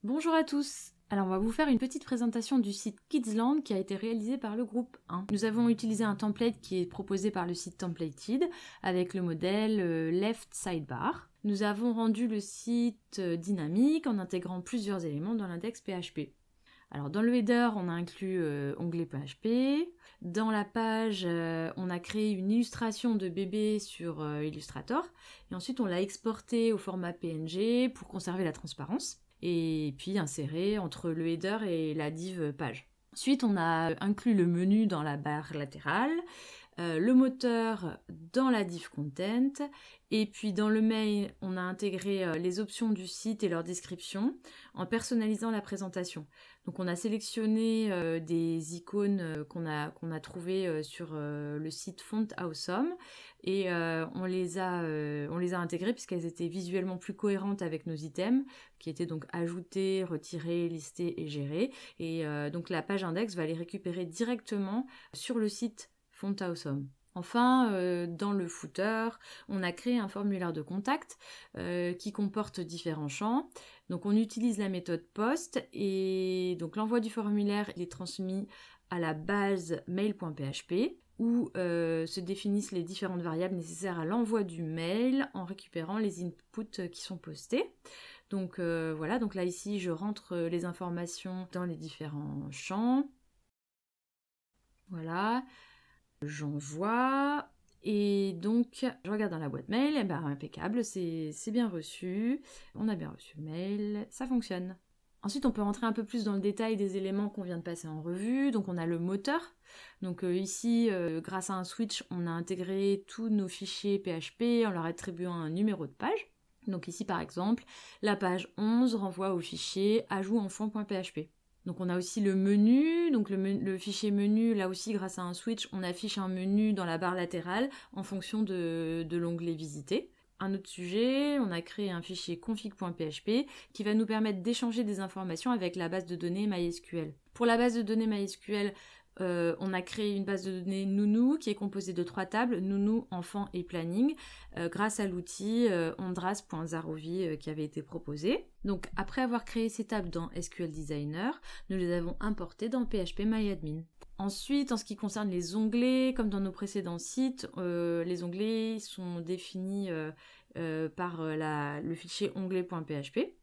Bonjour à tous. Alors on va vous faire une petite présentation du site Kidsland qui a été réalisé par le groupe 1. Nous avons utilisé un template qui est proposé par le site Templated avec le modèle Left Sidebar. Nous avons rendu le site dynamique en intégrant plusieurs éléments dans l'index PHP. Alors dans le header, on a inclus onglet PHP. Dans la page, on a créé une illustration de bébé sur Illustrator. Et ensuite, on l'a exporté au format PNG pour conserver la transparence. Et puis inséré entre le header et la div page. Ensuite, on a inclus le menu dans la barre latérale, le moteur dans la div content, et puis dans le mail, on a intégré les options du site et leur description en personnalisant la présentation. Donc on a sélectionné des icônes qu'on a trouvées sur le site Font Awesome et on les a intégrées puisqu'elles étaient visuellement plus cohérentes avec nos items qui étaient donc ajoutés, retirés, listés et gérés. Et donc la page index va les récupérer directement sur le site Font Awesome. Enfin, dans le footer, on a créé un formulaire de contact qui comporte différents champs. Donc on utilise la méthode POST et donc l'envoi du formulaire est transmis à la base mail.php où se définissent les différentes variables nécessaires à l'envoi du mail en récupérant les inputs qui sont postés. Donc voilà, donc là ici je rentre les informations dans les différents champs. Voilà. J'envoie et donc je regarde dans la boîte mail, et ben impeccable, c'est bien reçu, on a bien reçu le mail, ça fonctionne. Ensuite on peut rentrer un peu plus dans le détail des éléments qu'on vient de passer en revue, donc on a le moteur, donc ici grâce à un switch on a intégré tous nos fichiers PHP en leur attribuant un numéro de page. Donc ici par exemple, la page 11 renvoie au fichier ajoutenfant.php. Donc on a aussi le menu, donc le fichier menu, là aussi grâce à un switch, on affiche un menu dans la barre latérale en fonction de l'onglet visité. Un autre sujet, on a créé un fichier config.php qui va nous permettre d'échanger des informations avec la base de données MySQL. Pour la base de données MySQL, on a créé une base de données Nounou qui est composée de 3 tables, Nounou, enfant et planning, grâce à l'outil ondras.zarovi qui avait été proposé. Donc après avoir créé ces tables dans SQL Designer, nous les avons importées dans PHPMyAdmin. Ensuite, en ce qui concerne les onglets, comme dans nos précédents sites, les onglets sont définis par le fichier onglet.php.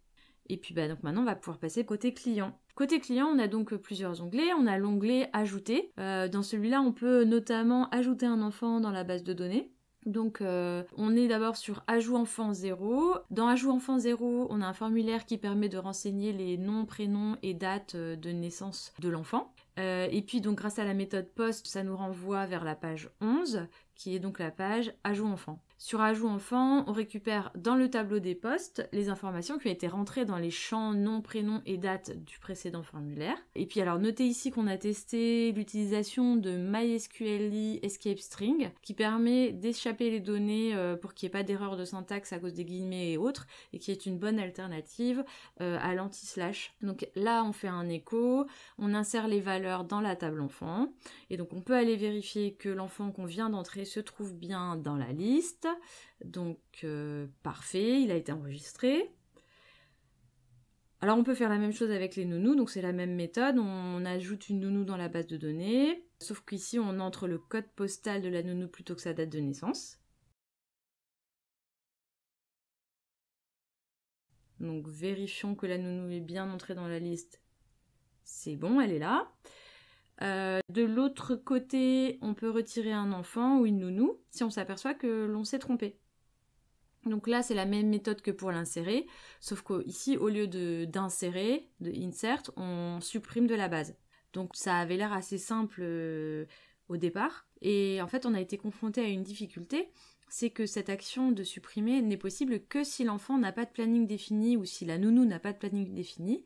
Et puis donc maintenant on va pouvoir passer côté client. Côté client, on a donc plusieurs onglets. On a l'onglet ajouter. Dans celui-là, on peut notamment ajouter un enfant dans la base de données. Donc on est d'abord sur ajout enfant 0. Dans ajout enfant 0, on a un formulaire qui permet de renseigner les noms, prénoms et dates de naissance de l'enfant. Et puis donc grâce à la méthode POST, ça nous renvoie vers la page 11, qui est donc la page ajout enfant. Sur ajout enfant, on récupère dans le tableau des postes les informations qui ont été rentrées dans les champs nom, prénom et date du précédent formulaire. Et puis alors notez ici qu'on a testé l'utilisation de MySQLi Escape String qui permet d'échapper les données pour qu'il n'y ait pas d'erreur de syntaxe à cause des guillemets et autres et qui est une bonne alternative à l'anti-slash. Donc là on fait un écho, on insère les valeurs dans la table enfant et donc on peut aller vérifier que l'enfant qu'on vient d'entrer se trouve bien dans la liste. Donc parfait, il a été enregistré. Alors on peut faire la même chose avec les nounous, donc c'est la même méthode, on ajoute une nounou dans la base de données, sauf qu'ici on entre le code postal de la nounou plutôt que sa date de naissance. Donc vérifions que la nounou est bien entrée dans la liste. C'est bon, elle est là. De l'autre côté, on peut retirer un enfant ou une nounou si on s'aperçoit que l'on s'est trompé. Donc là, c'est la même méthode que pour l'insérer, sauf qu'ici, au lieu d'insérer, de insert, on supprime de la base. Donc ça avait l'air assez simple au départ. Et en fait, on a été confronté à une difficulté, c'est que cette action de supprimer n'est possible que si l'enfant n'a pas de planning défini ou si la nounou n'a pas de planning défini.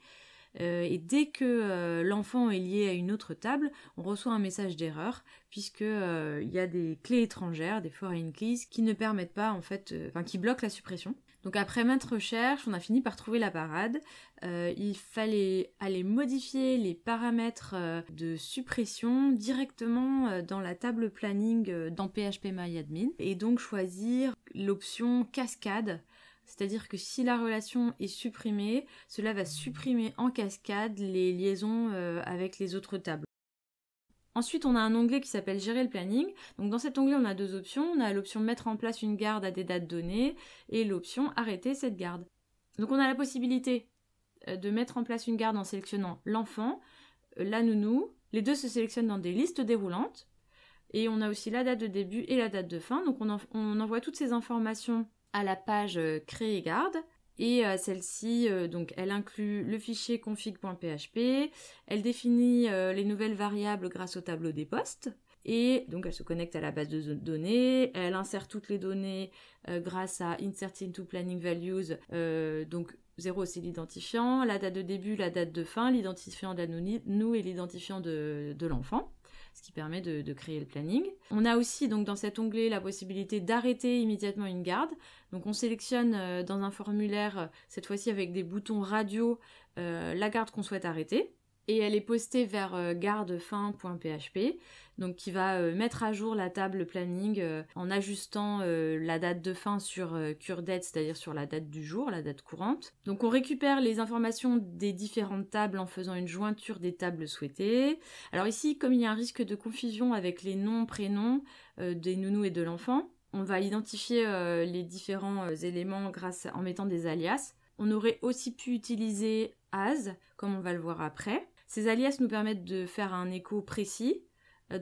Et dès que l'enfant est lié à une autre table, on reçoit un message d'erreur puisque il y a des clés étrangères, des foreign keys, qui ne permettent pas en fait, qui bloquent la suppression. Donc après maintes recherches, on a fini par trouver la parade. Il fallait aller modifier les paramètres de suppression directement dans la table planning dans PHPMyAdmin et donc choisir l'option cascade. C'est-à-dire que si la relation est supprimée, cela va supprimer en cascade les liaisons avec les autres tables. Ensuite, on a un onglet qui s'appelle Gérer le planning. Donc dans cet onglet, on a deux options. On a l'option Mettre en place une garde à des dates données et l'option Arrêter cette garde. Donc on a la possibilité de mettre en place une garde en sélectionnant l'enfant, la nounou. Les deux se sélectionnent dans des listes déroulantes. Et on a aussi la date de début et la date de fin. Donc on envoie toutes ces informations à la page Créer garde. Et celle-ci, donc, elle inclut le fichier config.php, elle définit les nouvelles variables grâce au tableau des postes, et donc elle se connecte à la base de données, elle insère toutes les données grâce à Insert into Planning Values, donc 0 c'est l'identifiant, la date de début, la date de fin, l'identifiant de la nounou et l'identifiant de l'enfant, ce qui permet de créer le planning. On a aussi donc dans cet onglet la possibilité d'arrêter immédiatement une garde. Donc on sélectionne dans un formulaire, cette fois-ci avec des boutons radio, la garde qu'on souhaite arrêter. Et elle est postée vers gardefin.php, donc qui va mettre à jour la table planning en ajustant la date de fin sur CureDate, c'est-à-dire sur la date du jour, la date courante. Donc on récupère les informations des différentes tables en faisant une jointure des tables souhaitées. Alors ici, comme il y a un risque de confusion avec les noms, prénoms des nounous et de l'enfant, on va identifier les différents éléments en mettant des alias. On aurait aussi pu utiliser as, comme on va le voir après. Ces alias nous permettent de faire un écho précis.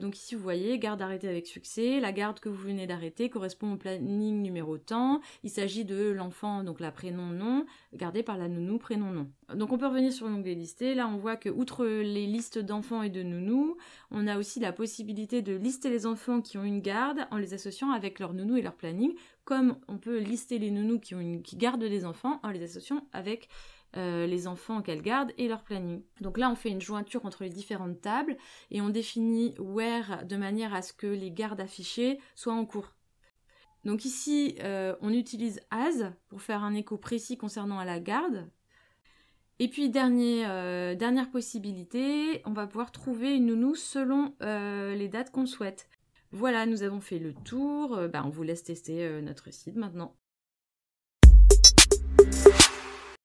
Donc ici vous voyez, garde arrêtée avec succès. La garde que vous venez d'arrêter correspond au planning numéro tant. Il s'agit de l'enfant, donc la prénom nom, gardé par la nounou prénom nom. Donc on peut revenir sur l'onglet listé. Là on voit que outre les listes d'enfants et de nounous, on a aussi la possibilité de lister les enfants qui ont une garde en les associant avec leur nounou et leur planning, comme on peut lister les nounous qui gardent des enfants en les associant avec les enfants qu'elles gardent et leur planning. Donc là on fait une jointure entre les différentes tables et on définit where de manière à ce que les gardes affichées soient en cours. Donc ici on utilise as pour faire un écho précis concernant la garde. Et puis dernière possibilité, on va pouvoir trouver une nounou selon les dates qu'on souhaite. Voilà, nous avons fait le tour. On vous laisse tester notre site maintenant.